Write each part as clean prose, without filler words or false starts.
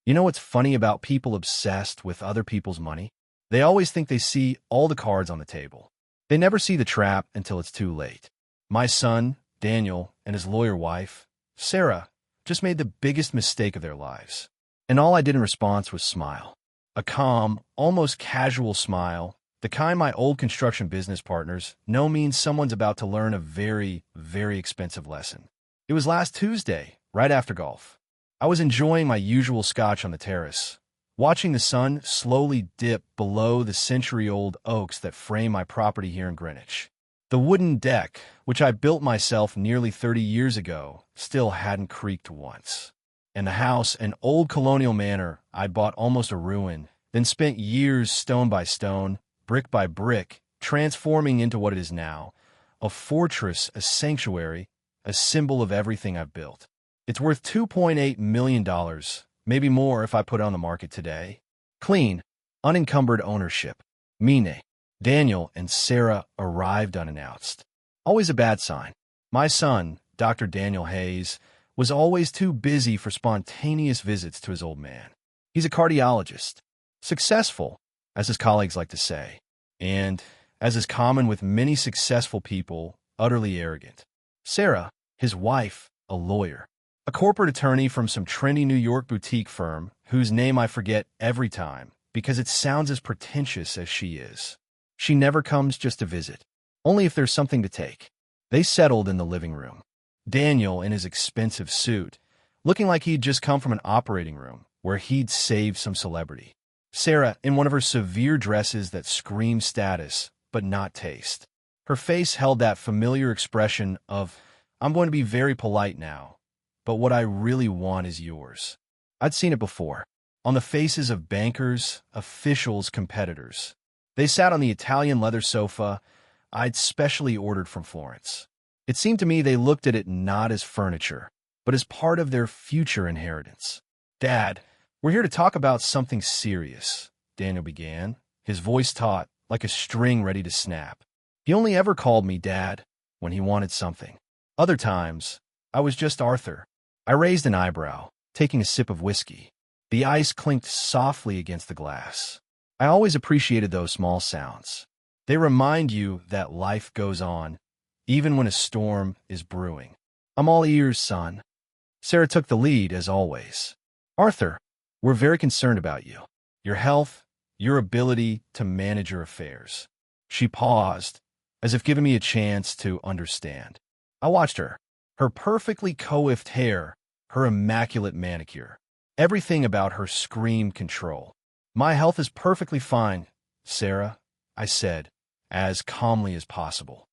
You know what's funny about people obsessed with other people's money? They always think they see all the cards on the table. They never see the trap until it's too late. My son, Daniel, and his lawyer wife, Sarah, just made the biggest mistake of their lives. And all I did in response was smile. A calm, almost casual smile, the kind my old construction business partners know means someone's about to learn a very, very expensive lesson. It was last Tuesday, right after golf. I was enjoying my usual scotch on the terrace, watching the sun slowly dip below the century-old oaks that frame my property here in Greenwich. The wooden deck, which I built myself nearly 30 years ago, still hadn't creaked once. And the house, an old colonial manor I'd bought almost a ruin, then spent years stone by stone, brick by brick, transforming into what it is now, a fortress, a sanctuary, a symbol of everything I've built. It's worth $2.8 million, maybe more if I put it on the market today. Clean, unencumbered ownership. Mine, Daniel, and Sarah arrived unannounced. Always a bad sign. My son, Dr. Daniel Hayes, was always too busy for spontaneous visits to his old man. He's a cardiologist. Successful, as his colleagues like to say, and, as is common with many successful people, utterly arrogant. Sarah, his wife, a lawyer. A corporate attorney from some trendy New York boutique firm whose name I forget every time because it sounds as pretentious as she is. She never comes just to visit, only if there's something to take. They settled in the living room. Daniel in his expensive suit, looking like he'd just come from an operating room where he'd saved some celebrity. Sarah in one of her severe dresses that screamed status, but not taste. Her face held that familiar expression of, I'm going to be very polite now, but what I really want is yours. I'd seen it before, on the faces of bankers, officials, competitors. They sat on the Italian leather sofa I'd specially ordered from Florence. It seemed to me they looked at it not as furniture, but as part of their future inheritance. Dad, we're here to talk about something serious, Daniel began, his voice taut, like a string ready to snap. He only ever called me Dad when he wanted something. Other times, I was just Arthur. I raised an eyebrow, taking a sip of whiskey. The ice clinked softly against the glass. I always appreciated those small sounds. They remind you that life goes on, even when a storm is brewing. I'm all ears, son. Sarah took the lead, as always. Arthur, we're very concerned about you. Your health, your ability to manage your affairs. She paused, as if giving me a chance to understand. I watched her. Her perfectly coiffed hair, her immaculate manicure. Everything about her screamed control. My health is perfectly fine, Sarah, I said, as calmly as possible.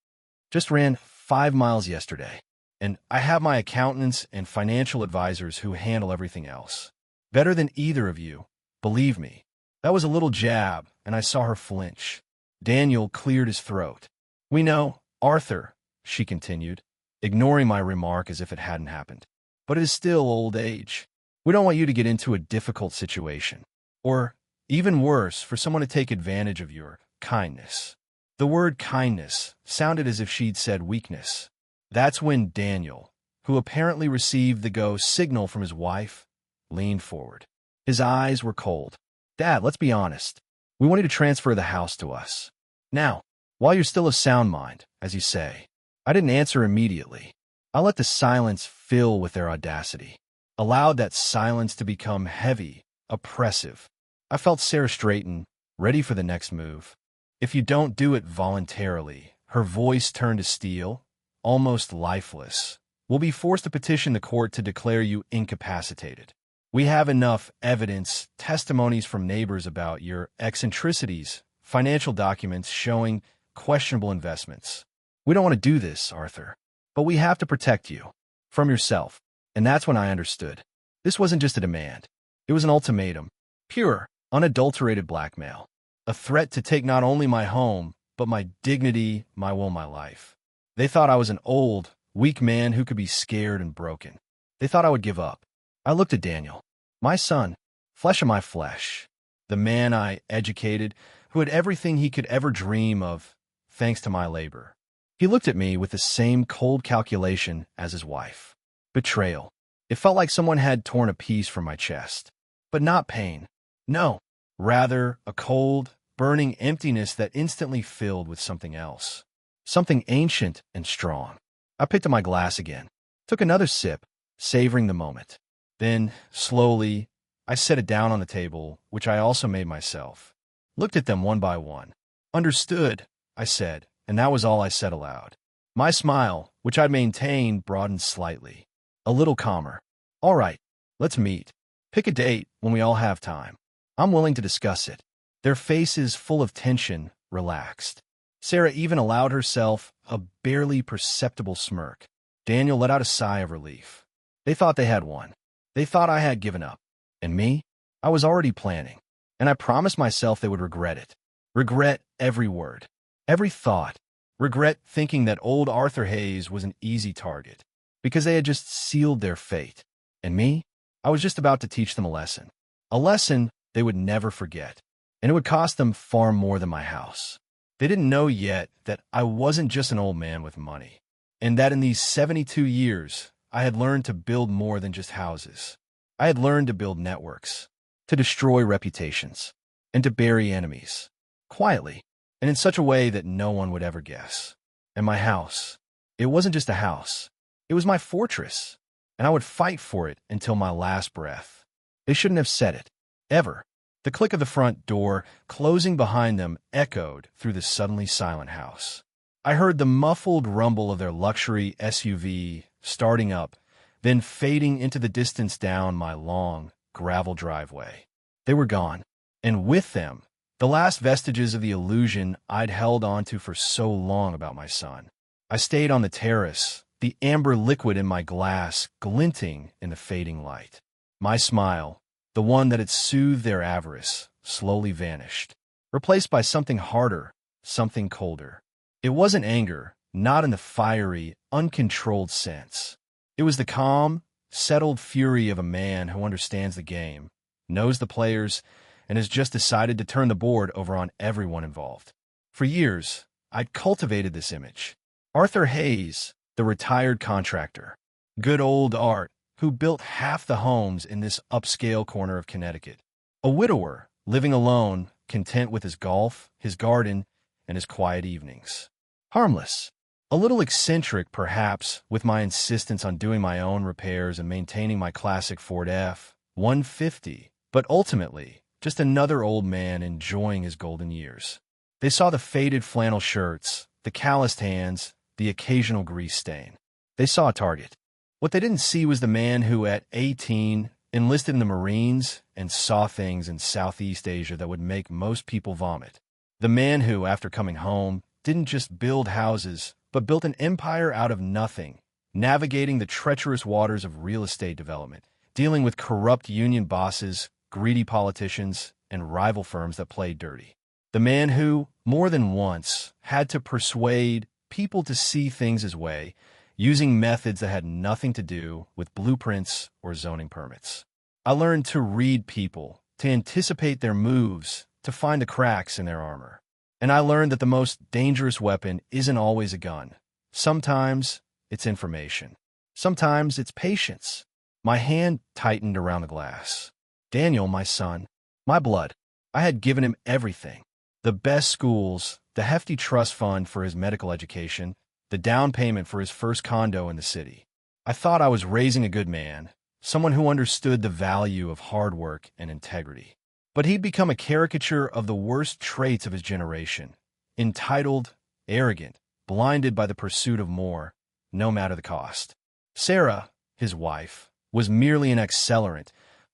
Just ran 5 miles yesterday, and I have my accountants and financial advisors who handle everything else. Better than either of you, believe me. That was a little jab, and I saw her flinch. Daniel cleared his throat. We know, Arthur, she continued, ignoring my remark as if it hadn't happened. But it is still old age. We don't want you to get into a difficult situation. Or, even worse, for someone to take advantage of your kindness. The word kindness sounded as if she'd said weakness. That's when Daniel, who apparently received the go signal from his wife, leaned forward. His eyes were cold. Dad, let's be honest. We want you to transfer the house to us. Now, while you're still of sound mind, as you say. I didn't answer immediately. I let the silence fill with their audacity. Allowed that silence to become heavy, oppressive. I felt Sarah straighten, ready for the next move. If you don't do it voluntarily, her voice turned to steel, almost lifeless. We'll be forced to petition the court to declare you incapacitated. We have enough evidence, testimonies from neighbors about your eccentricities, financial documents showing questionable investments. We don't want to do this, Arthur, but we have to protect you from yourself. And that's when I understood. This wasn't just a demand. It was an ultimatum. Pure, unadulterated blackmail. A threat to take not only my home, but my dignity, my will, my life. They thought I was an old, weak man who could be scared and broken. They thought I would give up. I looked at Daniel, my son, flesh of my flesh, the man I educated, who had everything he could ever dream of, thanks to my labor. He looked at me with the same cold calculation as his wife. Betrayal. It felt like someone had torn a piece from my chest. but not pain. No, rather a cold, burning emptiness that instantly filled with something else. Something ancient and strong. I picked up my glass again, took another sip, savoring the moment. Then, slowly, I set it down on the table, which I also made myself. Looked at them one by one. Understood, I said, and that was all I said aloud. My smile, which I'd maintained, broadened slightly. A little calmer. All right, let's meet. Pick a date when we all have time. I'm willing to discuss it. Their faces, full of tension, relaxed. Sarah even allowed herself a barely perceptible smirk. Daniel let out a sigh of relief. They thought they had won. They thought I had given up. And me? I was already planning. And I promised myself they would regret it. Regret every word. Every thought. Regret thinking that old Arthur Hayes was an easy target. Because they had just sealed their fate. And me? I was just about to teach them a lesson. A lesson they would never forget. And it would cost them far more than my house. They didn't know yet that I wasn't just an old man with money. And that in these 72 years, I had learned to build more than just houses. I had learned to build networks, to destroy reputations, and to bury enemies. Quietly, and in such a way that no one would ever guess. And my house, it wasn't just a house. It was my fortress, and I would fight for it until my last breath. They shouldn't have said it, ever. The click of the front door, closing behind them, echoed through the suddenly silent house. I heard the muffled rumble of their luxury SUV starting up, then fading into the distance down my long, gravel driveway. They were gone, and with them, the last vestiges of the illusion I'd held onto for so long about my son. I stayed on the terrace, the amber liquid in my glass glinting in the fading light. My smile, the one that had soothed their avarice, slowly vanished, replaced by something harder, something colder. It wasn't anger, not in the fiery, uncontrolled sense. It was the calm, settled fury of a man who understands the game, knows the players, and has just decided to turn the board over on everyone involved. For years, I'd cultivated this image. Arthur Hayes, the retired contractor. Good old Art, who built half the homes in this upscale corner of Connecticut. A widower, living alone, content with his golf, his garden, and his quiet evenings. Harmless. A little eccentric, perhaps, with my insistence on doing my own repairs and maintaining my classic Ford F-150, but ultimately, just another old man enjoying his golden years. They saw the faded flannel shirts, the calloused hands, the occasional grease stain. They saw a target. What they didn't see was the man who, at 18, enlisted in the Marines and saw things in Southeast Asia that would make most people vomit. The man who, after coming home, didn't just build houses, but built an empire out of nothing, navigating the treacherous waters of real estate development, dealing with corrupt union bosses, greedy politicians, and rival firms that played dirty. The man who, more than once, had to persuade people to see things his way, using methods that had nothing to do with blueprints or zoning permits. I learned to read people, to anticipate their moves, to find the cracks in their armor. And I learned that the most dangerous weapon isn't always a gun. Sometimes it's information. Sometimes it's patience. My hand tightened around the glass. Daniel, my son, my blood. I had given him everything. The best schools, the hefty trust fund for his medical education, the down payment for his first condo in the city. I thought I was raising a good man, someone who understood the value of hard work and integrity. But he'd become a caricature of the worst traits of his generation. Entitled, arrogant, blinded by the pursuit of more, no matter the cost. Sarah, his wife, was merely an accelerant,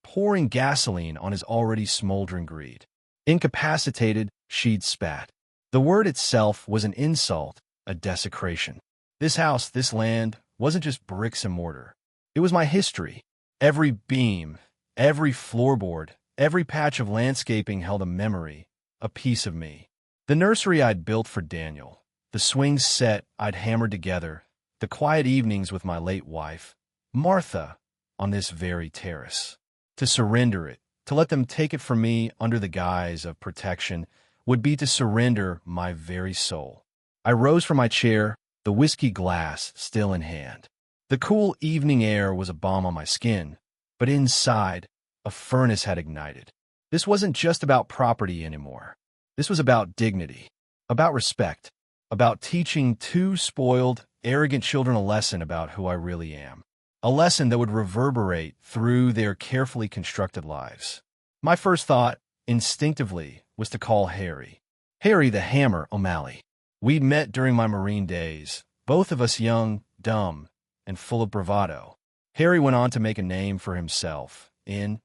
pouring gasoline on his already smoldering greed. Incapacitated, she'd spat. The word itself was an insult, a desecration. This house, this land, wasn't just bricks and mortar. It was my history. Every beam, every floorboard, every patch of landscaping held a memory, a piece of me. The nursery I'd built for Daniel, the swing set I'd hammered together, the quiet evenings with my late wife, Martha, on this very terrace. To surrender it, to let them take it from me under the guise of protection, would be to surrender my very soul. I rose from my chair, the whiskey glass still in hand. The cool evening air was a balm on my skin, but inside, a furnace had ignited. This wasn't just about property anymore. This was about dignity, about respect, about teaching two spoiled, arrogant children a lesson about who I really am. A lesson that would reverberate through their carefully constructed lives. My first thought, instinctively, was to call Harry. Harry the Hammer O'Malley. We'd met during my Marine days, both of us young, dumb, and full of bravado. Harry went on to make a name for himself in,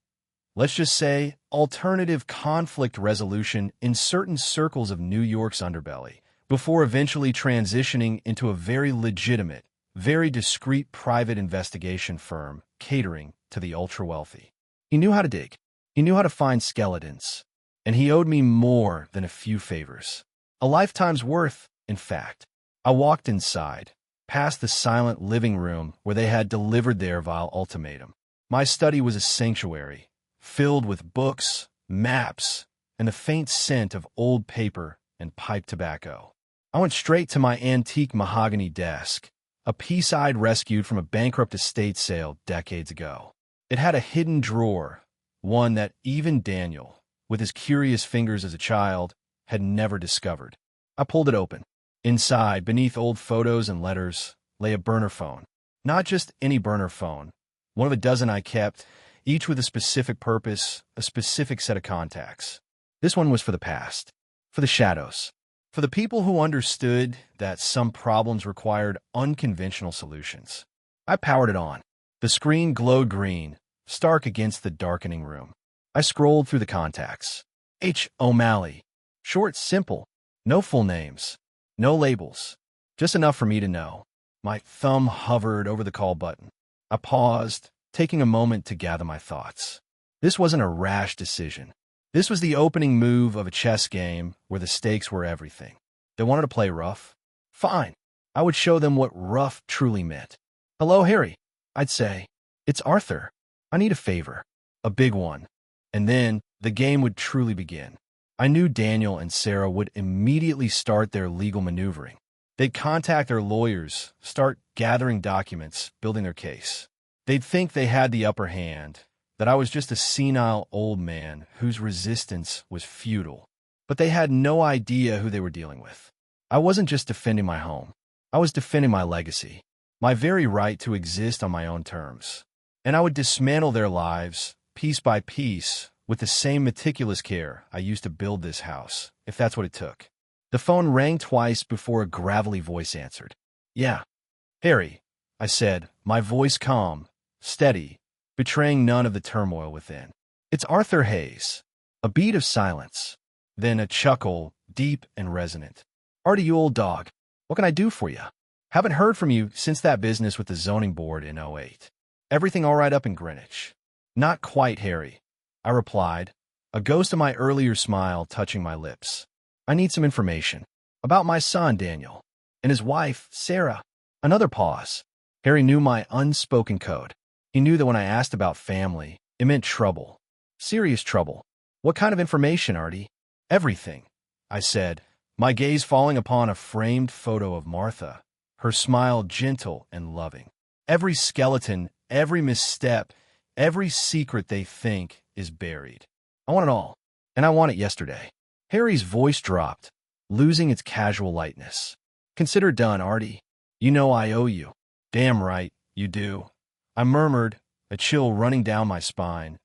let's just say, alternative conflict resolution in certain circles of New York's underbelly, before eventually transitioning into a very legitimate, very discreet private investigation firm catering to the ultra-wealthy. He knew how to dig. He knew how to find skeletons. And he owed me more than a few favors. A lifetime's worth, in fact. I walked inside, past the silent living room where they had delivered their vile ultimatum. My study was a sanctuary, filled with books, maps, and the faint scent of old paper and pipe tobacco. I went straight to my antique mahogany desk, a piece I'd rescued from a bankrupt estate sale decades ago. It had a hidden drawer, one that even Daniel, with his curious fingers as a child, had never discovered. I pulled it open. Inside, beneath old photos and letters, lay a burner phone. Not just any burner phone, one of a dozen I kept, each with a specific purpose, a specific set of contacts. This one was for the past, for the shadows, for the people who understood that some problems required unconventional solutions. I powered it on. The screen glowed green, stark against the darkening room. I scrolled through the contacts. H. O'Malley. Short, simple. No full names. No labels. Just enough for me to know. My thumb hovered over the call button. I paused, taking a moment to gather my thoughts. This wasn't a rash decision. This was the opening move of a chess game where the stakes were everything. They wanted to play rough? Fine. I would show them what rough truly meant. Hello, Harry. I'd say. It's Arthur. I need a favor. A big one. And then the game would truly begin. I knew Daniel and Sarah would immediately start their legal maneuvering. They'd contact their lawyers, start gathering documents, building their case. They'd think they had the upper hand, that I was just a senile old man whose resistance was futile. But they had no idea who they were dealing with. I wasn't just defending my home. I was defending my legacy, my very right to exist on my own terms. And I would dismantle their lives, piece by piece, with the same meticulous care I used to build this house, if that's what it took. The phone rang twice before a gravelly voice answered. Yeah. Harry, I said, my voice calm, steady, betraying none of the turmoil within. It's Arthur Hayes. A beat of silence, then a chuckle, deep and resonant. Artie, you old dog, what can I do for you? Haven't heard from you since that business with the zoning board in '08. Everything all right up in Greenwich? Not quite, Harry, I replied, a ghost of my earlier smile touching my lips. I need some information about my son, Daniel, and his wife, Sarah. Another pause. Harry knew my unspoken code. He knew that when I asked about family, it meant trouble. Serious trouble. What kind of information, Artie? Everything, I said, my gaze falling upon a framed photo of Martha, her smile gentle and loving. Every skeleton, every misstep, every secret they think is buried. I want it all, and I want it yesterday. Harry's voice dropped, losing its casual lightness. Consider done, Artie. You know I owe you. Damn right, you do. I murmured, a chill running down my spine,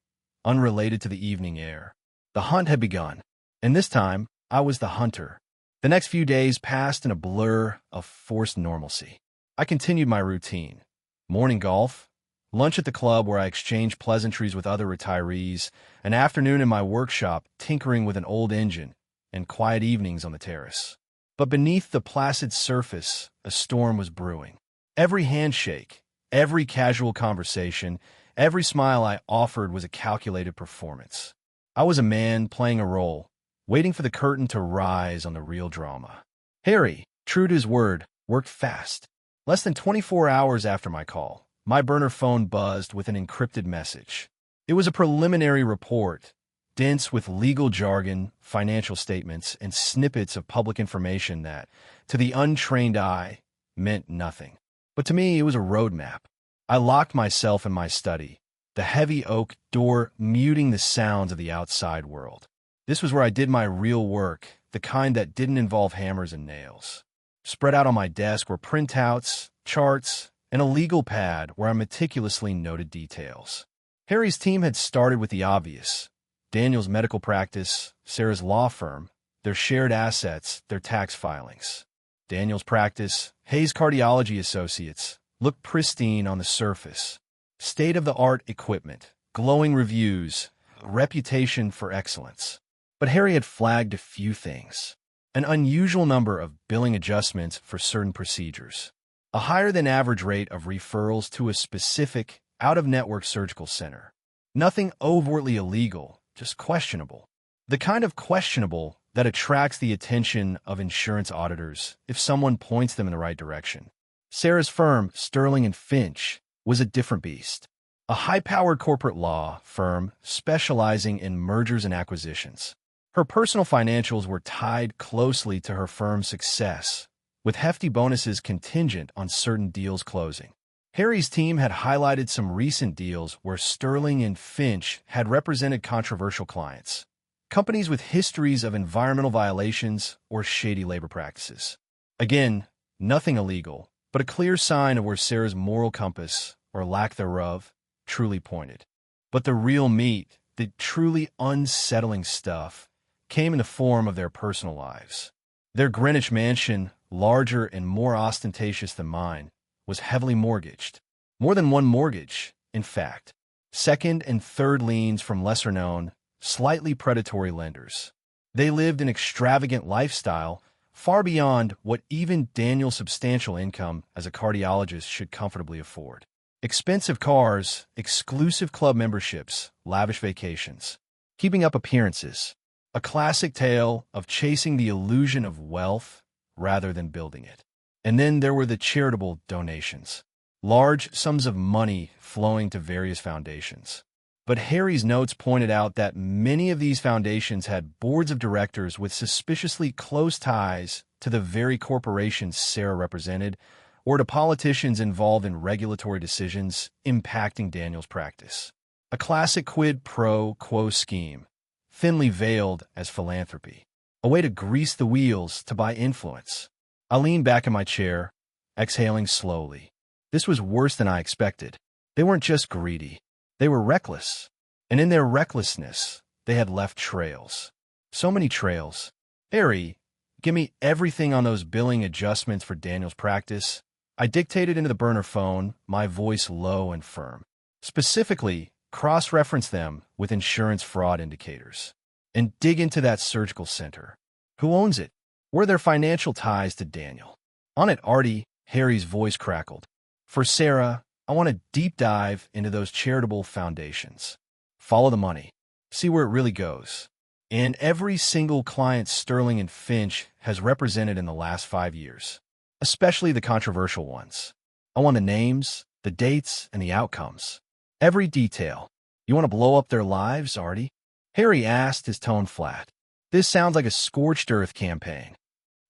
unrelated to the evening air. The hunt had begun, and this time I was the hunter. The next few days passed in a blur of forced normalcy. I continued my routine. Morning golf, lunch at the club where I exchanged pleasantries with other retirees, an afternoon in my workshop tinkering with an old engine, and quiet evenings on the terrace. But beneath the placid surface, a storm was brewing. Every handshake, every casual conversation, every smile I offered was a calculated performance. I was a man playing a role, waiting for the curtain to rise on the real drama. Harry, true to his word, worked fast. Less than 24 hours after my call, my burner phone buzzed with an encrypted message. It was a preliminary report, dense with legal jargon, financial statements, and snippets of public information that, to the untrained eye, meant nothing. But to me, it was a roadmap. I locked myself in my study, the heavy oak door muting the sounds of the outside world. This was where I did my real work, the kind that didn't involve hammers and nails. Spread out on my desk were printouts, charts, and a legal pad where I meticulously noted details. Harry's team had started with the obvious: Daniel's medical practice, Sarah's law firm, their shared assets, their tax filings. Daniel's practice, Hayes Cardiology Associates, looked pristine on the surface. State-of-the-art equipment, glowing reviews, a reputation for excellence. But Harry had flagged a few things. An unusual number of billing adjustments for certain procedures. A higher-than-average rate of referrals to a specific, out-of-network surgical center. Nothing overtly illegal, just questionable. The kind of questionable that attracts the attention of insurance auditors if someone points them in the right direction. Sarah's firm, Sterling & Finch, was a different beast. A high-powered corporate law firm specializing in mergers and acquisitions. Her personal financials were tied closely to her firm's success, with hefty bonuses contingent on certain deals closing. Harry's team had highlighted some recent deals where Sterling & Finch had represented controversial clients. Companies with histories of environmental violations or shady labor practices. Again, nothing illegal, but a clear sign of where Sarah's moral compass, or lack thereof, truly pointed. But the real meat, the truly unsettling stuff, came in the form of their personal lives. Their Greenwich mansion, larger and more ostentatious than mine, was heavily mortgaged. More than one mortgage, in fact. Second and third liens from lesser-known, slightly predatory lenders. They lived an extravagant lifestyle far beyond what even Daniel's substantial income as a cardiologist should comfortably afford. Expensive cars, exclusive club memberships, lavish vacations. Keeping up appearances. A classic tale of chasing the illusion of wealth rather than building it. And then there were the charitable donations. Large sums of money flowing to various foundations. But Harry's notes pointed out that many of these foundations had boards of directors with suspiciously close ties to the very corporations Sarah represented, or to politicians involved in regulatory decisions impacting Daniel's practice. A classic quid pro quo scheme, thinly veiled as philanthropy. A way to grease the wheels to buy influence. I leaned back in my chair, exhaling slowly. This was worse than I expected. They weren't just greedy. They were reckless. And in their recklessness, they had left trails. So many trails. Harry, give me everything on those billing adjustments for Daniel's practice. I dictated into the burner phone, my voice low and firm. Specifically, cross-reference them with insurance fraud indicators. And dig into that surgical center. Who owns it? What are their financial ties to Daniel? On it, Artie, Harry's voice crackled. For Sarah, I want a deep dive into those charitable foundations. Follow the money. See where it really goes. And every single client Sterling & Finch has represented in the last 5 years. Especially the controversial ones. I want the names, the dates, and the outcomes. Every detail. You want to blow up their lives, Artie? Harry asked, his tone flat. This sounds like a scorched earth campaign.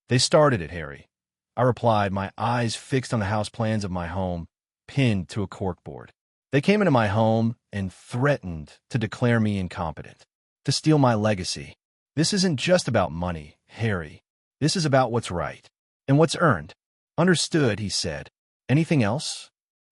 They started it, Harry. I replied, my eyes fixed on the house plans of my home, pinned to a corkboard. They came into my home and threatened to declare me incompetent, to steal my legacy. This isn't just about money, Harry. This is about what's right, and what's earned. Understood, he said. Anything else?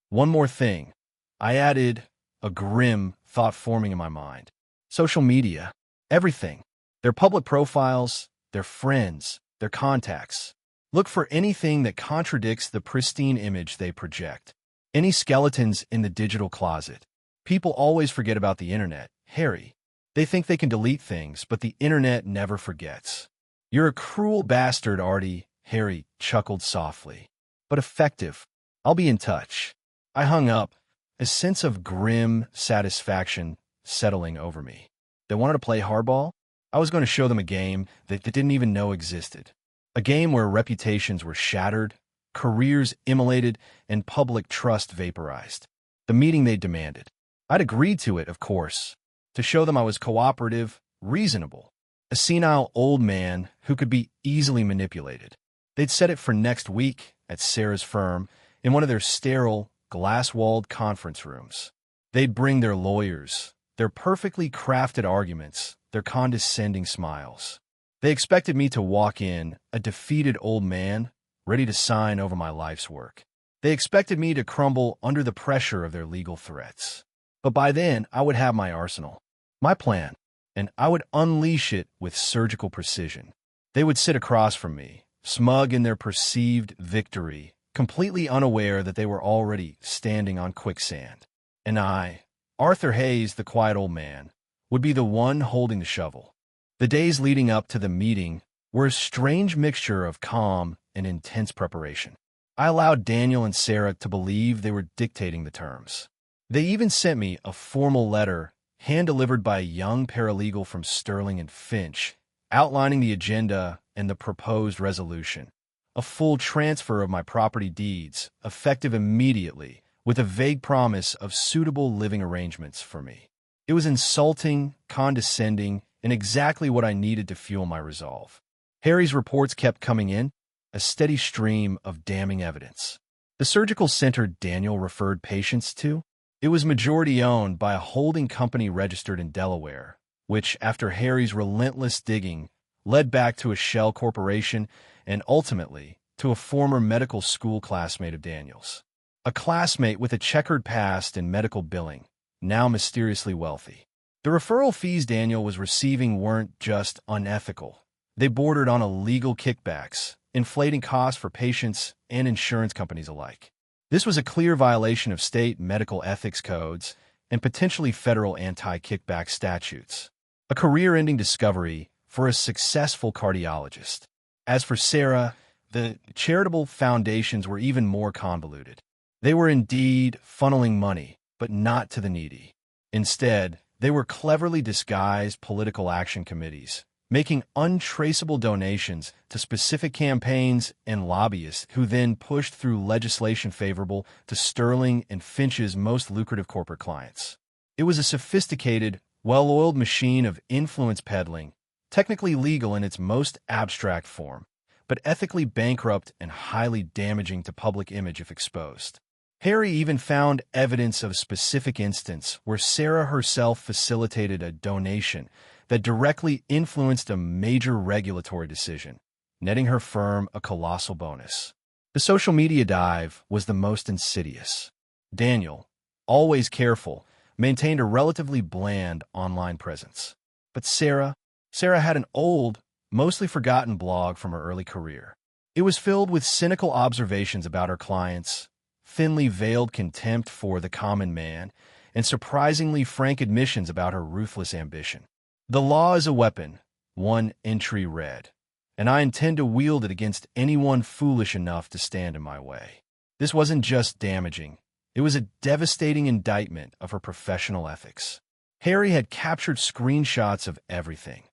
One more thing. I added, a grim thought forming in my mind. Social media. Everything. Their public profiles, their friends, their contacts. Look for anything that contradicts the pristine image they project. Any skeletons in the digital closet. People always forget about the internet, Harry. They think they can delete things, but the internet never forgets. You're a cruel bastard, Artie, Harry chuckled softly. But effective. I'll be in touch. I hung up, a sense of grim satisfaction settling over me. They wanted to play hardball? I was going to show them a game that they didn't even know existed. A game where reputations were shattered, careers immolated, and public trust vaporized. The meeting they demanded. I'd agreed to it, of course, to show them I was cooperative, reasonable, a senile old man who could be easily manipulated. They'd set it for next week at Sarah's firm in one of their sterile, glass-walled conference rooms. They'd bring their lawyers, their perfectly crafted arguments, their condescending smiles. They expected me to walk in, a defeated old man, ready to sign over my life's work. They expected me to crumble under the pressure of their legal threats. But by then, I would have my arsenal, my plan, and I would unleash it with surgical precision. They would sit across from me, smug in their perceived victory, completely unaware that they were already standing on quicksand. And I, Arthur Hayes, the quiet old man, would be the one holding the shovel. The days leading up to the meeting were a strange mixture of calm and intense preparation. I allowed Daniel and Sarah to believe they were dictating the terms. They even sent me a formal letter, hand-delivered by a young paralegal from Sterling and Finch, outlining the agenda and the proposed resolution. A full transfer of my property deeds, effective immediately, with a vague promise of suitable living arrangements for me. It was insulting, condescending, and exactly what I needed to fuel my resolve. Harry's reports kept coming in, a steady stream of damning evidence. The surgical center Daniel referred patients to, it was majority-owned by a holding company registered in Delaware, which, after Harry's relentless digging, led back to a shell corporation and ultimately to a former medical school classmate of Daniel's. A classmate with a checkered past in medical billing, now mysteriously wealthy. The referral fees Daniel was receiving weren't just unethical. They bordered on illegal kickbacks, inflating costs for patients and insurance companies alike. This was a clear violation of state medical ethics codes and potentially federal anti-kickback statutes. A career-ending discovery for a successful cardiologist. As for Sarah, the charitable foundations were even more convoluted. They were indeed funneling money, but not to the needy. Instead, they were cleverly disguised political action committees, making untraceable donations to specific campaigns and lobbyists who then pushed through legislation favorable to Sterling and Finch's most lucrative corporate clients. It was a sophisticated, well-oiled machine of influence peddling, technically legal in its most abstract form, but ethically bankrupt and highly damaging to public image if exposed. Harry even found evidence of a specific instance where Sarah herself facilitated a donation that directly influenced a major regulatory decision, netting her firm a colossal bonus. The social media dive was the most insidious. Daniel, always careful, maintained a relatively bland online presence. But Sarah had an old, mostly forgotten blog from her early career. It was filled with cynical observations about her clients, thinly veiled contempt for the common man, and surprisingly frank admissions about her ruthless ambition. The law is a weapon, one entry read, and I intend to wield it against anyone foolish enough to stand in my way. This wasn't just damaging. It was a devastating indictment of her professional ethics. Harry had captured screenshots of everything,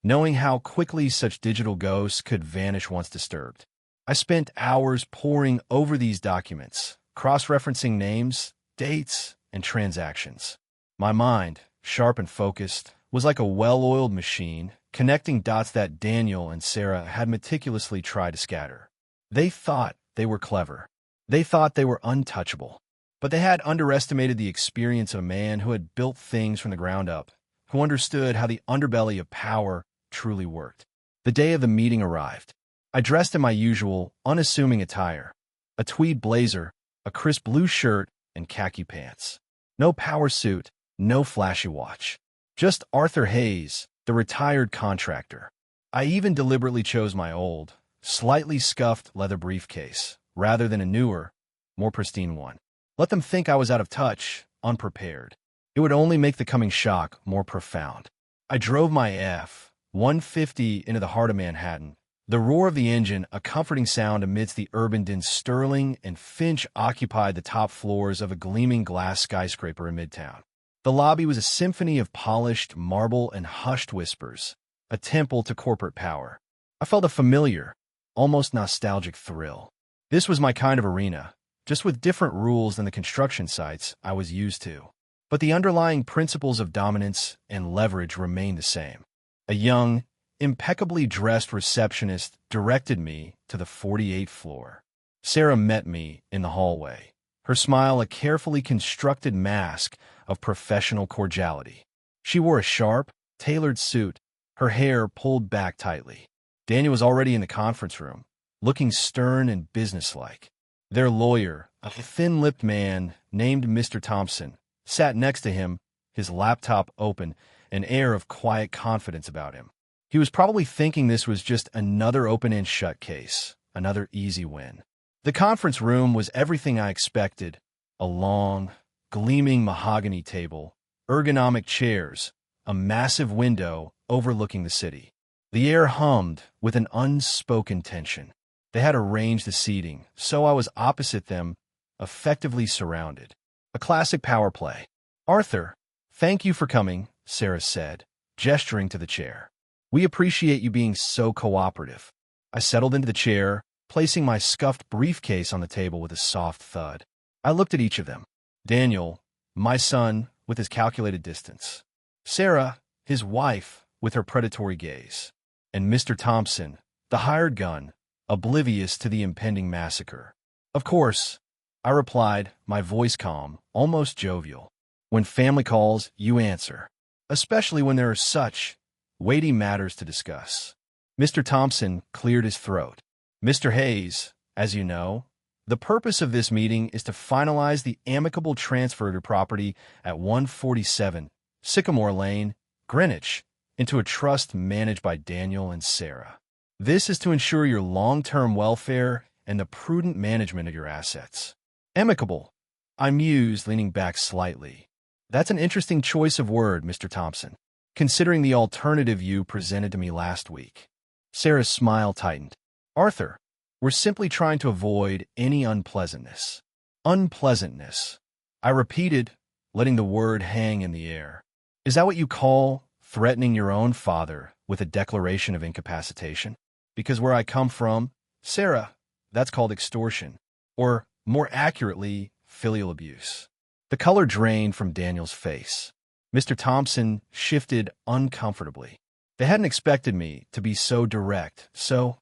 knowing how quickly such digital ghosts could vanish once disturbed. I spent hours poring over these documents, cross-referencing names, dates, and transactions. My mind, sharp and focused, was like a well-oiled machine, connecting dots that Daniel and Sarah had meticulously tried to scatter. They thought they were clever. They thought they were untouchable. But they had underestimated the experience of a man who had built things from the ground up, who understood how the underbelly of power truly worked. The day of the meeting arrived. I dressed in my usual, unassuming attire, a tweed blazer, a crisp blue shirt, and khaki pants. No power suit, no flashy watch. Just Arthur Hayes, the retired contractor. I even deliberately chose my old, slightly scuffed leather briefcase, rather than a newer, more pristine one. Let them think I was out of touch, unprepared. It would only make the coming shock more profound. I drove my F-150 into the heart of Manhattan. The roar of the engine, a comforting sound amidst the urban din. Sterling and Finch occupied the top floors of a gleaming glass skyscraper in Midtown. The lobby was a symphony of polished marble and hushed whispers, a temple to corporate power. I felt a familiar, almost nostalgic thrill. This was my kind of arena, just with different rules than the construction sites I was used to. But the underlying principles of dominance and leverage remained the same. A young, impeccably dressed receptionist directed me to the 48th floor. Sarah met me in the hallway, her smile a carefully constructed mask of professional cordiality. She wore a sharp, tailored suit, her hair pulled back tightly. Daniel was already in the conference room, looking stern and businesslike. Their lawyer, a thin-lipped man named Mr. Thompson, sat next to him, his laptop open, an air of quiet confidence about him. He was probably thinking this was just another open-and-shut case, another easy win. The conference room was everything I expected: a long, gleaming mahogany table, ergonomic chairs, a massive window overlooking the city. The air hummed with an unspoken tension. They had arranged the seating, so I was opposite them, effectively surrounded. A classic power play. "Arthur, thank you for coming," Sarah said, gesturing to the chair. "We appreciate you being so cooperative." I settled into the chair, placing my scuffed briefcase on the table with a soft thud. I looked at each of them. Daniel, my son, with his calculated distance. Sarah, his wife, with her predatory gaze. And Mr. Thompson, the hired gun, oblivious to the impending massacre. "Of course," I replied, my voice calm, almost jovial. "When family calls, you answer. Especially when there are such weighty matters to discuss." Mr. Thompson cleared his throat. "Mr. Hayes, as you know, the purpose of this meeting is to finalize the amicable transfer to property at 147 Sycamore Lane, Greenwich, into a trust managed by Daniel and Sarah. This is to ensure your long-term welfare and the prudent management of your assets." "Amicable," I mused, leaning back slightly. "That's an interesting choice of word, Mr. Thompson, considering the alternative you presented to me last week." Sarah's smile tightened. "Arthur, we're simply trying to avoid any unpleasantness." "Unpleasantness," I repeated, letting the word hang in the air. "Is that what you call threatening your own father with a declaration of incapacitation? Because where I come from, Sarah, that's called extortion, or, more accurately, filial abuse." The color drained from Daniel's face. Mr. Thompson shifted uncomfortably. They hadn't expected me to be so direct, so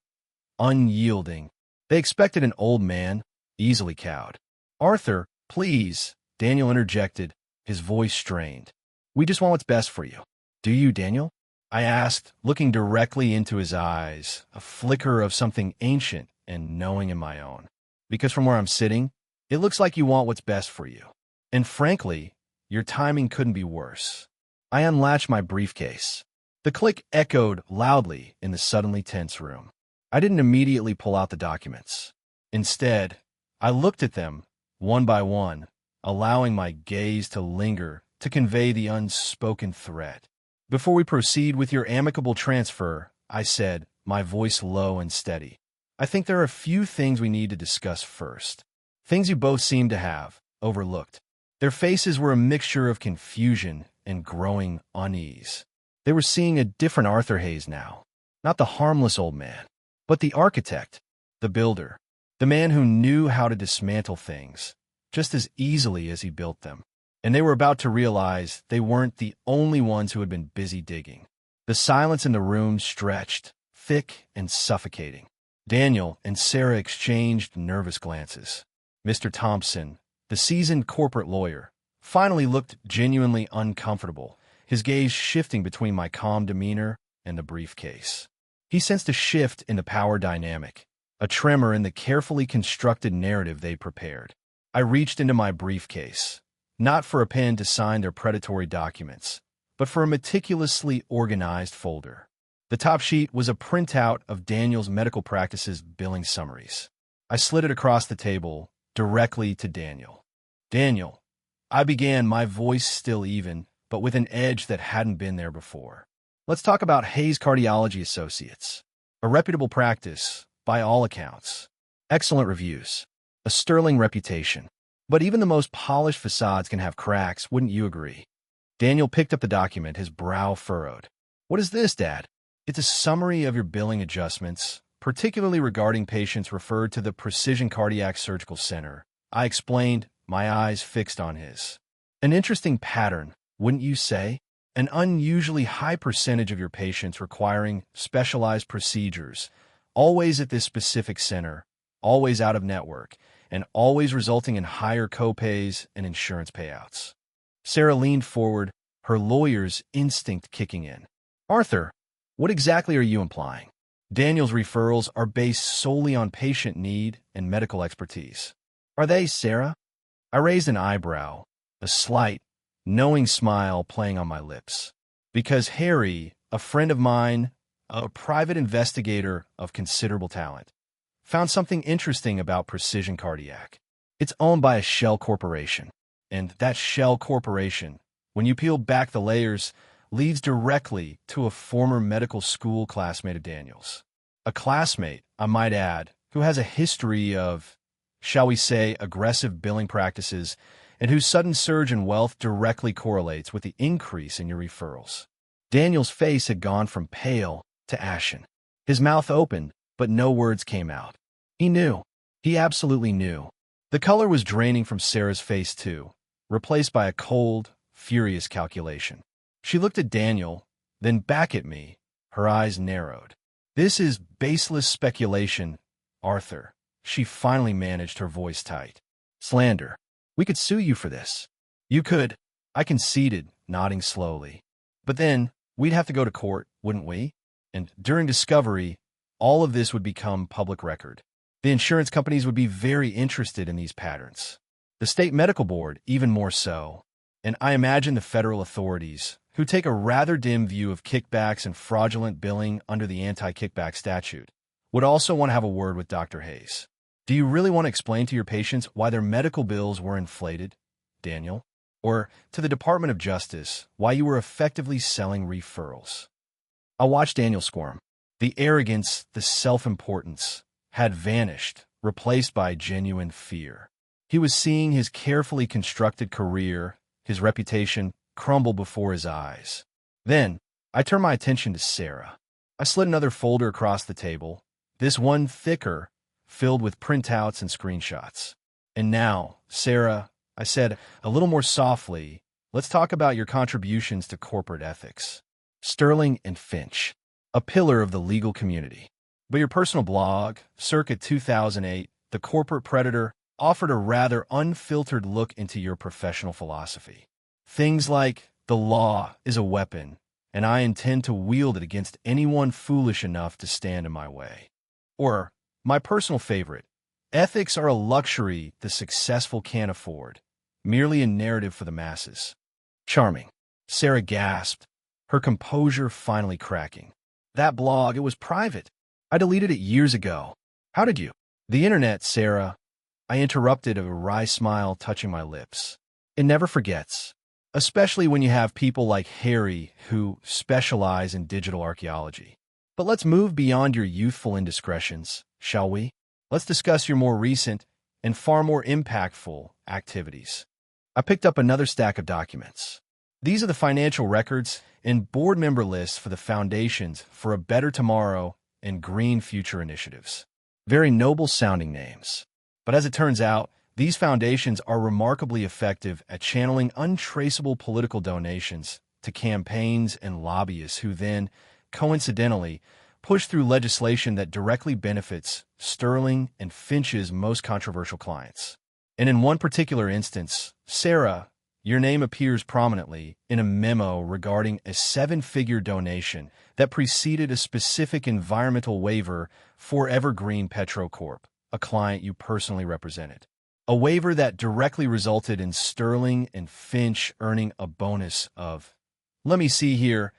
unyielding. They expected an old man, easily cowed. "Arthur, please," Daniel interjected, his voice strained. "We just want what's best for you." "Do you, Daniel?" I asked, looking directly into his eyes, a flicker of something ancient and knowing in my own. "Because from where I'm sitting, it looks like you want what's best for you. And frankly, your timing couldn't be worse." I unlatched my briefcase. The click echoed loudly in the suddenly tense room. I didn't immediately pull out the documents. Instead, I looked at them, one by one, allowing my gaze to linger to convey the unspoken threat. "Before we proceed with your amicable transfer," I said, my voice low and steady, "I think there are a few things we need to discuss first. Things you both seem to have overlooked." Their faces were a mixture of confusion and growing unease. They were seeing a different Arthur Hayes now. Not the harmless old man, but the architect, the builder, the man who knew how to dismantle things just as easily as he built them. And they were about to realize they weren't the only ones who had been busy digging. The silence in the room stretched, thick and suffocating. Daniel and Sarah exchanged nervous glances. Mr. Thompson, the seasoned corporate lawyer, finally looked genuinely uncomfortable, his gaze shifting between my calm demeanor and the briefcase. He sensed a shift in the power dynamic, a tremor in the carefully constructed narrative they prepared. I reached into my briefcase, not for a pen to sign their predatory documents, but for a meticulously organized folder. The top sheet was a printout of Daniel's medical practice's billing summaries. I slid it across the table, directly to Daniel. "Daniel," I began, my voice still even, but with an edge that hadn't been there before. "Let's talk about Hayes Cardiology Associates. A reputable practice, by all accounts. Excellent reviews. A sterling reputation. But even the most polished facades can have cracks, wouldn't you agree?" Daniel picked up the document, his brow furrowed. "What is this, Dad?" "It's a summary of your billing adjustments, particularly regarding patients referred to the Precision Cardiac Surgical Center," I explained, my eyes fixed on his. "An interesting pattern, wouldn't you say? An unusually high percentage of your patients requiring specialized procedures, always at this specific center, always out of network, and always resulting in higher copays and insurance payouts." Sarah leaned forward, her lawyer's instinct kicking in. Arthur, what exactly are you implying? Daniel's referrals are based solely on patient need and medical expertise. Are they, Sarah? I raised an eyebrow, a slight, knowing smile playing on my lips. Because Harry, a friend of mine, a private investigator of considerable talent, found something interesting about Precision Cardiac. It's owned by a shell corporation, and that shell corporation, when you peel back the layers, leads directly to a former medical school classmate of Daniel's. A classmate, I might add, who has a history of, shall we say, aggressive billing practices, and whose sudden surge in wealth directly correlates with the increase in your referrals. Daniel's face had gone from pale to ashen. His mouth opened, but no words came out. He knew. He absolutely knew. The color was draining from Sarah's face too, replaced by a cold, furious calculation. She looked at Daniel, then back at me, her eyes narrowed. This is baseless speculation, Arthur. She finally managed her voice tight. Slander. We could sue you for this. You could. I conceded, nodding slowly. But then, we'd have to go to court, wouldn't we? And during discovery, all of this would become public record. The insurance companies would be very interested in these patterns. The state medical board, even more so. And I imagine the federal authorities, who take a rather dim view of kickbacks and fraudulent billing under the anti-kickback statute, would also want to have a word with Dr. Hayes. Do you really want to explain to your patients why their medical bills were inflated, Daniel? Or to the Department of Justice, why you were effectively selling referrals? I watched Daniel squirm. The arrogance, the self-importance, had vanished, replaced by genuine fear. He was seeing his carefully constructed career, his reputation, crumble before his eyes. Then, I turned my attention to Sarah. I slid another folder across the table, this one thicker, filled with printouts and screenshots. And now, Sarah, I said, a little more softly, let's talk about your contributions to corporate ethics. Sterling and Finch, a pillar of the legal community. But your personal blog, circa 2008, The Corporate Predator, offered a rather unfiltered look into your professional philosophy. Things like, the law is a weapon, and I intend to wield it against anyone foolish enough to stand in my way. Or, my personal favorite, ethics are a luxury the successful can't afford, merely a narrative for the masses. Charming. Sarah gasped, her composure finally cracking. That blog, it was private. I deleted it years ago. How did you? The internet, Sarah. I interrupted, a wry smile touching my lips. It never forgets, especially when you have people like Harry who specialize in digital archaeology. But let's move beyond your youthful indiscretions, shall we? Let's discuss your more recent and far more impactful activities. I picked up another stack of documents. These are the financial records and board member lists for the foundations for a Better Tomorrow and Green Future initiatives. Very noble-sounding names. But as it turns out, these foundations are remarkably effective at channeling untraceable political donations to campaigns and lobbyists who then, coincidentally, push through legislation that directly benefits Sterling and Finch's most controversial clients. And in one particular instance, Sarah, your name appears prominently in a memo regarding a 7-figure donation that preceded a specific environmental waiver for Evergreen Petro Corp, a client you personally represented. A waiver that directly resulted in Sterling and Finch earning a bonus of, let me see here,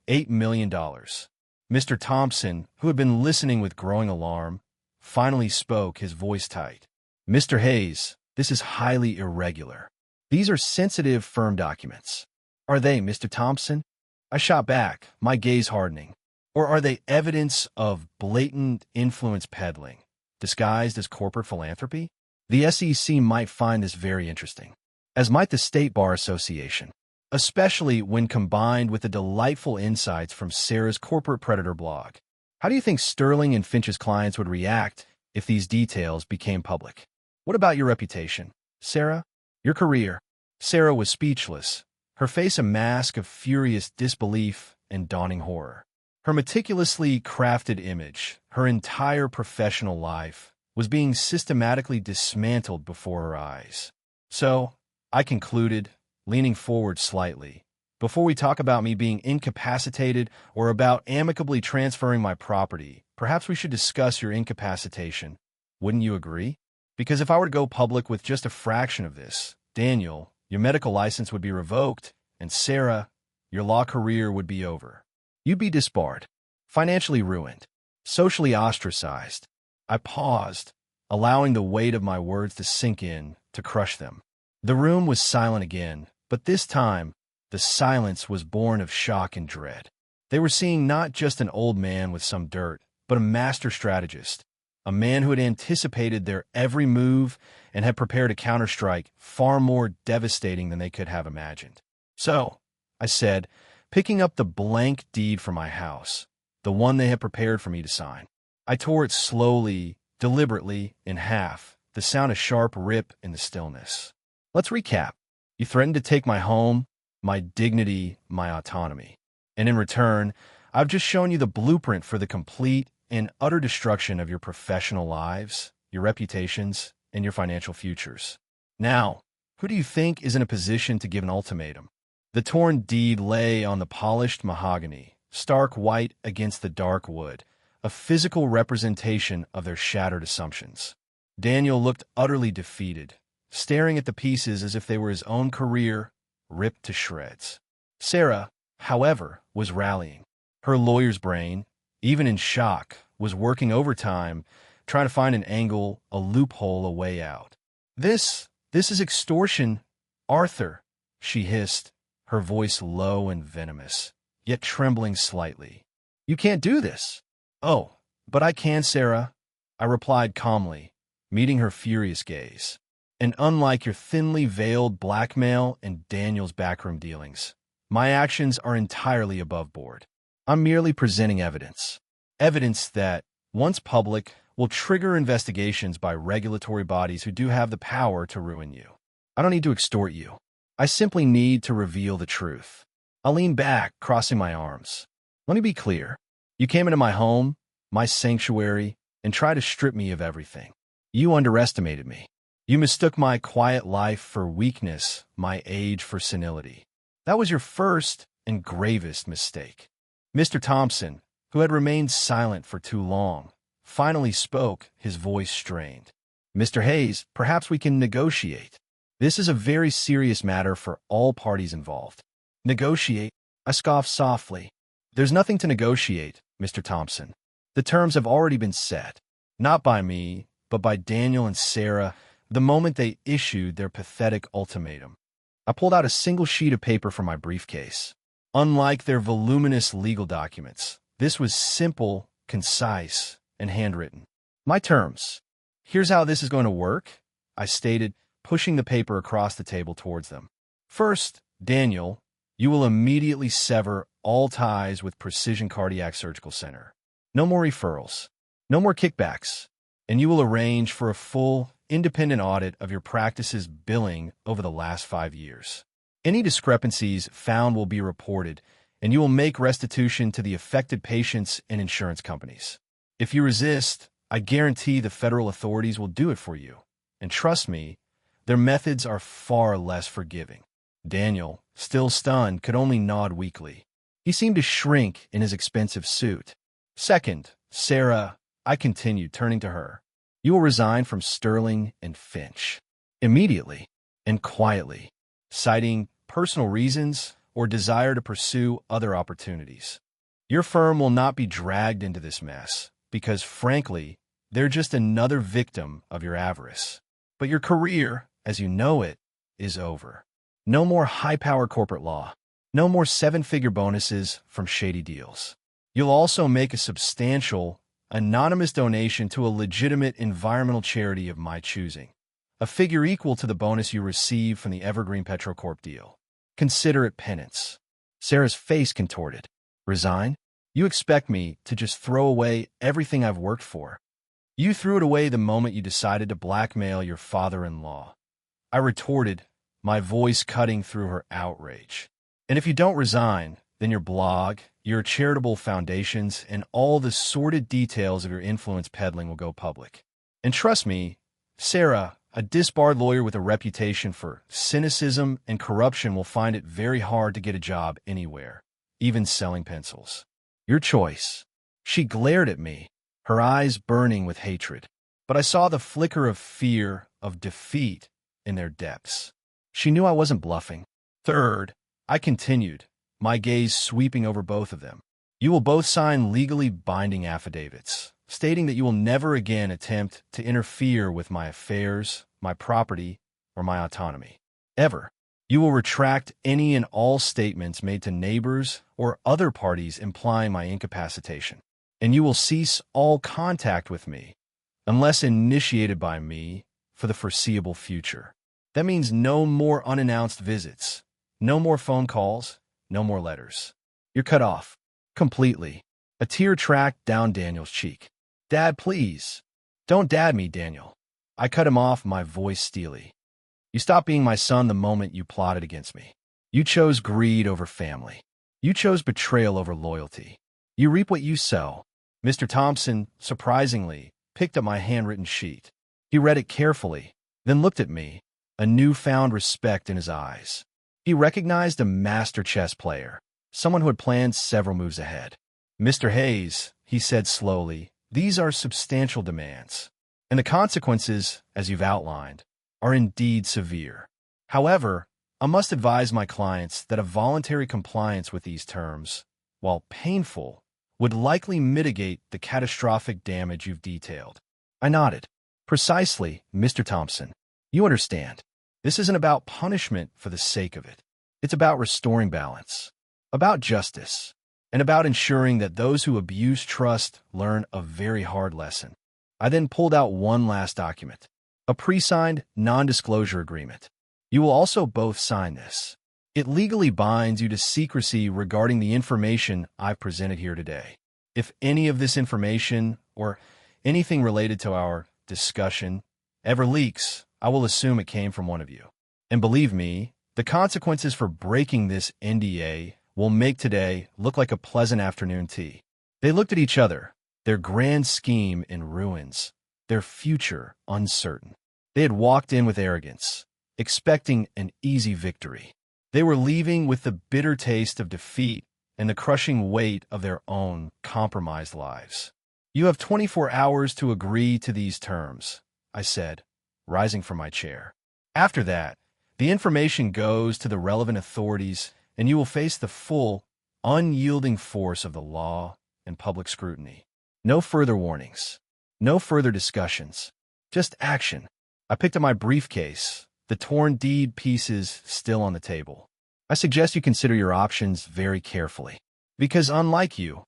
$8 million. Mr. Thompson, who had been listening with growing alarm, finally spoke, his voice tight. Mr. Hayes, this is highly irregular. These are sensitive firm documents. Are they, Mr. Thompson? I shot back, my gaze hardening. Or are they evidence of blatant influence peddling, disguised as corporate philanthropy? The SEC might find this very interesting, as might the State Bar Association, especially when combined with the delightful insights from Sarah's Corporate Predator blog. How do you think Sterling and Finch's clients would react if these details became public? What about your reputation, Sarah? Your career? Sarah was speechless, her face a mask of furious disbelief and dawning horror. Her meticulously crafted image, her entire professional life, was being systematically dismantled before her eyes. So, I concluded, leaning forward slightly. Before we talk about me being incapacitated or about amicably transferring my property, perhaps we should discuss your incapacitation. Wouldn't you agree? Because if I were to go public with just a fraction of this, Daniel, your medical license would be revoked, and Sarah, your law career would be over. You'd be disbarred, financially ruined, socially ostracized. I paused, allowing the weight of my words to sink in, to crush them. The room was silent again, but this time, the silence was born of shock and dread. They were seeing not just an old man with some dirt, but a master strategist, a man who had anticipated their every move and had prepared a counterstrike far more devastating than they could have imagined. "So," I said, picking up the blank deed from my house, the one they had prepared for me to sign. I tore it slowly, deliberately, in half, the sound a sharp rip in the stillness. "Let's recap. You threatened to take my home, my dignity, my autonomy. And in return, I've just shown you the blueprint for the complete and utter destruction of your professional lives, your reputations, and your financial futures. Now, who do you think is in a position to give an ultimatum?" The torn deed lay on the polished mahogany, stark white against the dark wood, a physical representation of their shattered assumptions. Daniel looked utterly defeated, staring at the pieces as if they were his own career, ripped to shreds. Sarah, however, was rallying. Her lawyer's brain, even in shock, was working overtime, trying to find an angle, a loophole, a way out. This is extortion, Arthur," she hissed, her voice low and venomous, yet trembling slightly. "You can't do this." "Oh, but I can, Sarah," I replied calmly, meeting her furious gaze. "And unlike your thinly veiled blackmail and Daniel's backroom dealings, my actions are entirely above board. I'm merely presenting evidence. Evidence that, once public, will trigger investigations by regulatory bodies who do have the power to ruin you. I don't need to extort you. I simply need to reveal the truth." I leaned back, crossing my arms. "Let me be clear. You came into my home, my sanctuary, and tried to strip me of everything. You underestimated me. You mistook my quiet life for weakness, my age for senility. That was your first and gravest mistake." Mr. Thompson, who had remained silent for too long, finally spoke, his voice strained. "Mr. Hayes, perhaps we can negotiate. This is a very serious matter for all parties involved." "Negotiate?" I scoffed softly. "There's nothing to negotiate, Mr. Thompson. The terms have already been set, not by me, but by Daniel and Sarah, the moment they issued their pathetic ultimatum." I pulled out a single sheet of paper from my briefcase. Unlike their voluminous legal documents, this was simple, concise, and handwritten. "My terms. Here's how this is going to work," I stated, pushing the paper across the table towards them. "First, Daniel, you will immediately sever all ties with Precision Cardiac Surgical Center. No more referrals, no more kickbacks, and you will arrange for a full, independent audit of your practice's billing over the last 5 years. Any discrepancies found will be reported, and you will make restitution to the affected patients and insurance companies. If you resist, I guarantee the federal authorities will do it for you. And trust me, their methods are far less forgiving." Daniel, still stunned, could only nod weakly. He seemed to shrink in his expensive suit. "Second, Sarah," I continued, turning to her, "you will resign from Sterling and Finch. Immediately and quietly, citing personal reasons or desire to pursue other opportunities. Your firm will not be dragged into this mess, because, frankly, they're just another victim of your avarice. But your career, as you know it, is over. No more high-power corporate law. No more 7-figure bonuses from shady deals. You'll also make a substantial, anonymous donation to a legitimate environmental charity of my choosing, a figure equal to the bonus you received from the Evergreen Petrocorp deal. Consider it penance." Sarah's face contorted. "Resign? You expect me to just throw away everything I've worked for? You threw it away the moment you decided to blackmail your father-in-law." I retorted, my voice cutting through her outrage. "And if you don't resign, then your blog, your charitable foundations, and all the sordid details of your influence peddling will go public. And trust me, Sarah, a disbarred lawyer with a reputation for cynicism and corruption will find it very hard to get a job anywhere, even selling pencils. Your choice." She glared at me, her eyes burning with hatred. But I saw the flicker of fear, of defeat, in their depths. She knew I wasn't bluffing. "Third," I continued, my gaze sweeping over both of them, "you will both sign legally binding affidavits, stating that you will never again attempt to interfere with my affairs, my property, or my autonomy. Ever. You will retract any and all statements made to neighbors or other parties implying my incapacitation. And you will cease all contact with me, unless initiated by me, for the foreseeable future. That means no more unannounced visits, no more phone calls, no more letters. You're cut off. Completely." A tear tracked down Daniel's cheek. "Dad, please. Don't dad me, Daniel." I cut him off, my voice steely. "You stopped being my son the moment you plotted against me. You chose greed over family. You chose betrayal over loyalty. You reap what you sow." Mr. Thompson, surprisingly, picked up my handwritten sheet. He read it carefully, then looked at me, a newfound respect in his eyes. He recognized a master chess player, someone who had planned several moves ahead. "Mr. Hayes," he said slowly, "these are substantial demands, and the consequences, as you've outlined, are indeed severe. However, I must advise my clients that a voluntary compliance with these terms, while painful, would likely mitigate the catastrophic damage you've detailed." I nodded. "Precisely, Mr. Thompson. You understand. This isn't about punishment for the sake of it. It's about restoring balance, about justice, and about ensuring that those who abuse trust learn a very hard lesson." I then pulled out one last document, a pre-signed non-disclosure agreement. "You will also both sign this. It legally binds you to secrecy regarding the information I've presented here today. If any of this information, or anything related to our discussion, ever leaks, I will assume it came from one of you. And believe me, the consequences for breaking this NDA will make today look like a pleasant afternoon tea." They looked at each other, their grand scheme in ruins, their future uncertain. They had walked in with arrogance, expecting an easy victory. They were leaving with the bitter taste of defeat and the crushing weight of their own compromised lives. "You have 24 hours to agree to these terms," I said, rising from my chair. "After that, the information goes to the relevant authorities, and you will face the full, unyielding force of the law and public scrutiny. No further warnings, no further discussions, just action." I picked up my briefcase, the torn deed pieces still on the table. "I suggest you consider your options very carefully, because unlike you,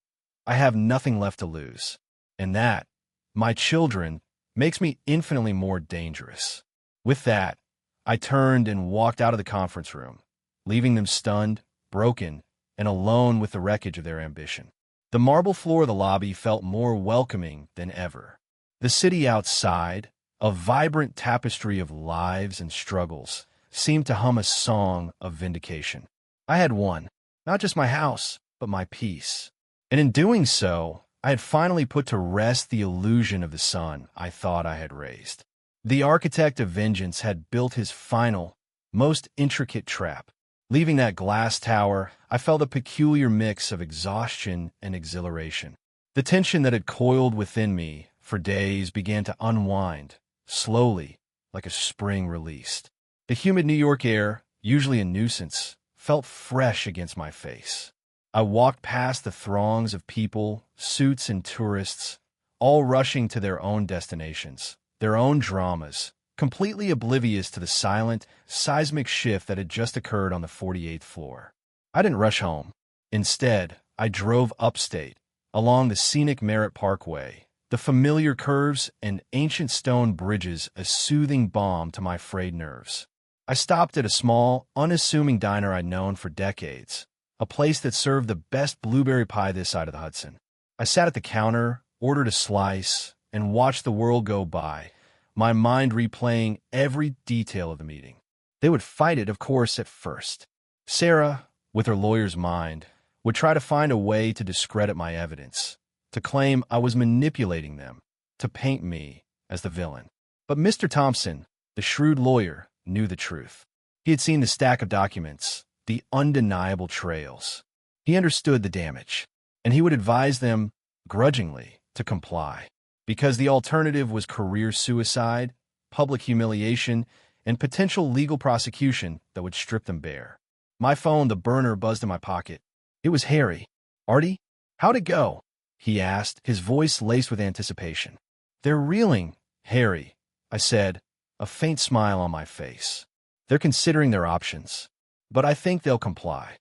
I have nothing left to lose. And that, my children, makes me infinitely more dangerous." With that, I turned and walked out of the conference room, leaving them stunned, broken, and alone with the wreckage of their ambition. The marble floor of the lobby felt more welcoming than ever. The city outside, a vibrant tapestry of lives and struggles, seemed to hum a song of vindication. I had won, not just my house, but my peace. And in doing so, I had finally put to rest the illusion of the son I thought I had raised. The architect of vengeance had built his final, most intricate trap. Leaving that glass tower, I felt a peculiar mix of exhaustion and exhilaration. The tension that had coiled within me for days began to unwind, slowly, like a spring released. The humid New York air, usually a nuisance, felt fresh against my face. I walked past the throngs of people, suits and tourists, all rushing to their own destinations, their own dramas, completely oblivious to the silent, seismic shift that had just occurred on the 48th floor. I didn't rush home. Instead, I drove upstate, along the scenic Merritt Parkway, the familiar curves and ancient stone bridges a soothing balm to my frayed nerves. I stopped at a small, unassuming diner I'd known for decades, a place that served the best blueberry pie this side of the Hudson. I sat at the counter, ordered a slice, and watched the world go by, my mind replaying every detail of the meeting. They would fight it, of course, at first. Sarah, with her lawyer's mind, would try to find a way to discredit my evidence, to claim I was manipulating them, to paint me as the villain. But Mr. Thompson, The shrewd lawyer knew the truth. He had seen the stack of documents, the undeniable trails. He understood the damage, and he would advise them, grudgingly, to comply, because the alternative was career suicide, public humiliation, and potential legal prosecution that would strip them bare. My phone, the burner, buzzed in my pocket. It was Harry. "Artie, how'd it go?" he asked, his voice laced with anticipation. "They're reeling, Harry," I said, a faint smile on my face. "They're considering their options, but I think they'll comply."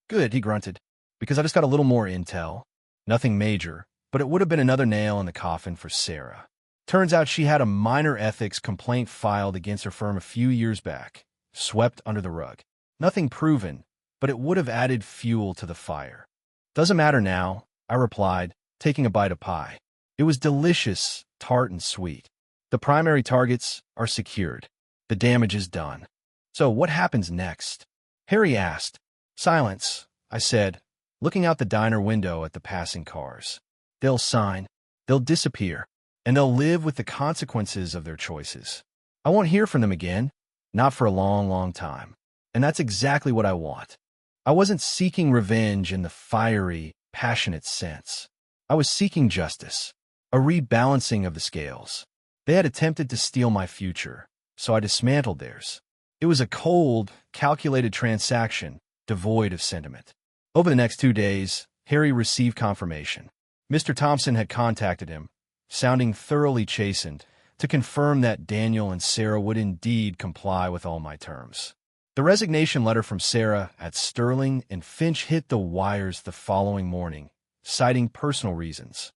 "Good," he grunted, "because I just got a little more intel. Nothing major, but it would have been another nail in the coffin for Sarah. Turns out she had a minor ethics complaint filed against her firm a few years back, swept under the rug. Nothing proven, but it would have added fuel to the fire." "Doesn't matter now," I replied, taking a bite of pie. It was delicious, tart and sweet. "The primary targets are secured. The damage is done." "So what happens next?" Harry asked. "Silence," I said, looking out the diner window at the passing cars. "They'll sign, they'll disappear, and they'll live with the consequences of their choices. I won't hear from them again, not for a long, long time. And that's exactly what I want." I wasn't seeking revenge in the fiery, passionate sense. I was seeking justice, a rebalancing of the scales. They had attempted to steal my future, so I dismantled theirs. It was a cold, calculated transaction, devoid of sentiment. Over the next 2 days, Harry received confirmation. Mr. Thompson had contacted him, sounding thoroughly chastened, to confirm that Daniel and Sarah would indeed comply with all my terms. The resignation letter from Sarah at Sterling and Finch hit the wires the following morning, citing personal reasons.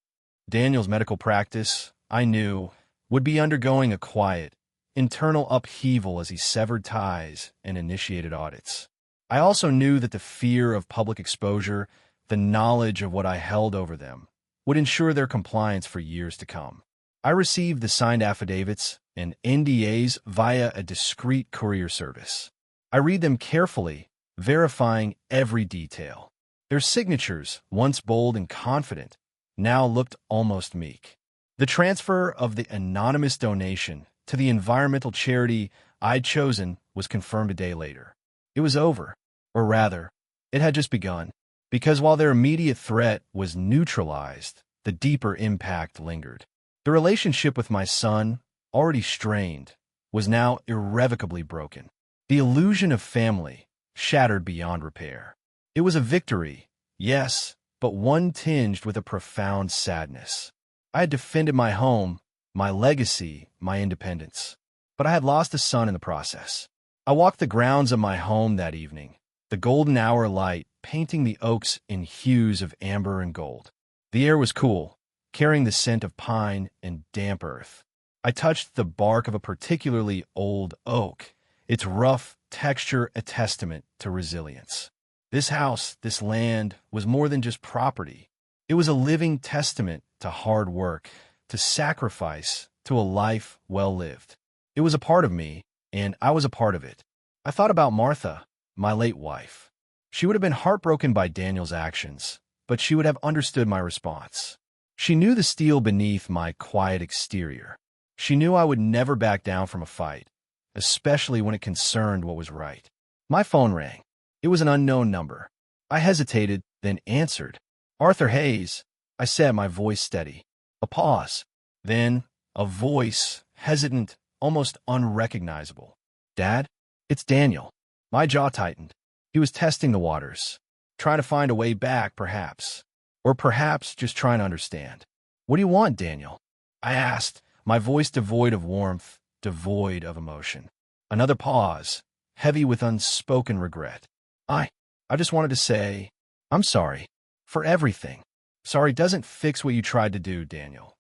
Daniel's medical practice, I knew, would be undergoing a quiet, internal upheaval as he severed ties and initiated audits. I also knew that the fear of public exposure, the knowledge of what I held over them, would ensure their compliance for years to come. I received the signed affidavits and NDAs via a discreet courier service. I read them carefully, verifying every detail. Their signatures, once bold and confident, now looked almost meek. The transfer of the anonymous donation to the environmental charity I'd chosen was confirmed a day later. It was over, or rather, it had just begun, because while their immediate threat was neutralized, the deeper impact lingered. The relationship with my son, already strained, was now irrevocably broken. The illusion of family shattered beyond repair. It was a victory, yes, but one tinged with a profound sadness. I had defended my home, my legacy, my independence, but I had lost a son in the process. I walked the grounds of my home that evening, the golden hour light painting the oaks in hues of amber and gold. The air was cool, carrying the scent of pine and damp earth. I touched the bark of a particularly old oak, its rough texture a testament to resilience. This house, this land, was more than just property. It was a living testament to hard work, to sacrifice, to a life well lived. It was a part of me, and I was a part of it. I thought about Martha, my late wife. She would have been heartbroken by Daniel's actions, but she would have understood my response. She knew the steel beneath my quiet exterior. She knew I would never back down from a fight, especially when it concerned what was right. My phone rang. It was an unknown number. I hesitated, then answered. "Arthur Hayes," I said, my voice steady. A pause. Then, a voice, hesitant, almost unrecognizable. "Dad? It's Daniel." My jaw tightened. He was testing the waters, trying to find a way back, perhaps. Or perhaps just trying to understand. "What do you want, Daniel?" I asked, my voice devoid of warmth, devoid of emotion. Another pause, heavy with unspoken regret. I just wanted to say, I'm sorry. For everything. Sorry doesn't fix what you tried to do, Daniel.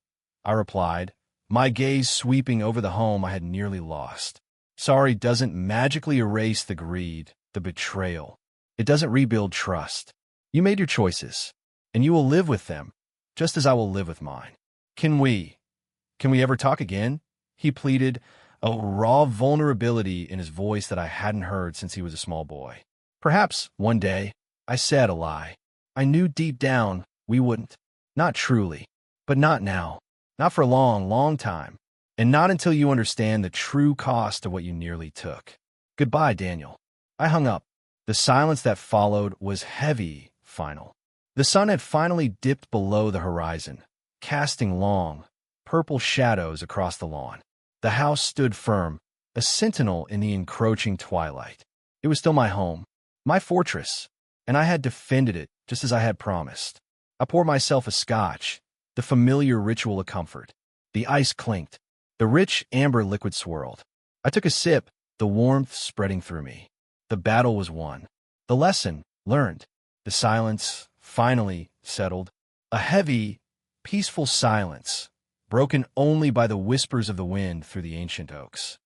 I replied, my gaze sweeping over the home I had nearly lost. Sorry doesn't magically erase the greed, the betrayal. It doesn't rebuild trust. You made your choices, and you will live with them, just as I will live with mine. Can we ever talk again? He pleaded, a raw vulnerability in his voice that I hadn't heard since he was a small boy. Perhaps one day, I said a lie. I knew deep down we wouldn't. Not truly, but not now. Not for a long, long time. And not until you understand the true cost of what you nearly took. Goodbye, Daniel. I hung up. The silence that followed was heavy, final. The sun had finally dipped below the horizon, casting long, purple shadows across the lawn. The house stood firm, a sentinel in the encroaching twilight. It was still my home, my fortress, and I had defended it just as I had promised. I poured myself a scotch, the familiar ritual of comfort. The ice clinked. The rich amber liquid swirled. I took a sip, the warmth spreading through me. The battle was won. The lesson learned. The silence finally settled. A heavy, peaceful silence, broken only by the whispers of the wind through the ancient oaks.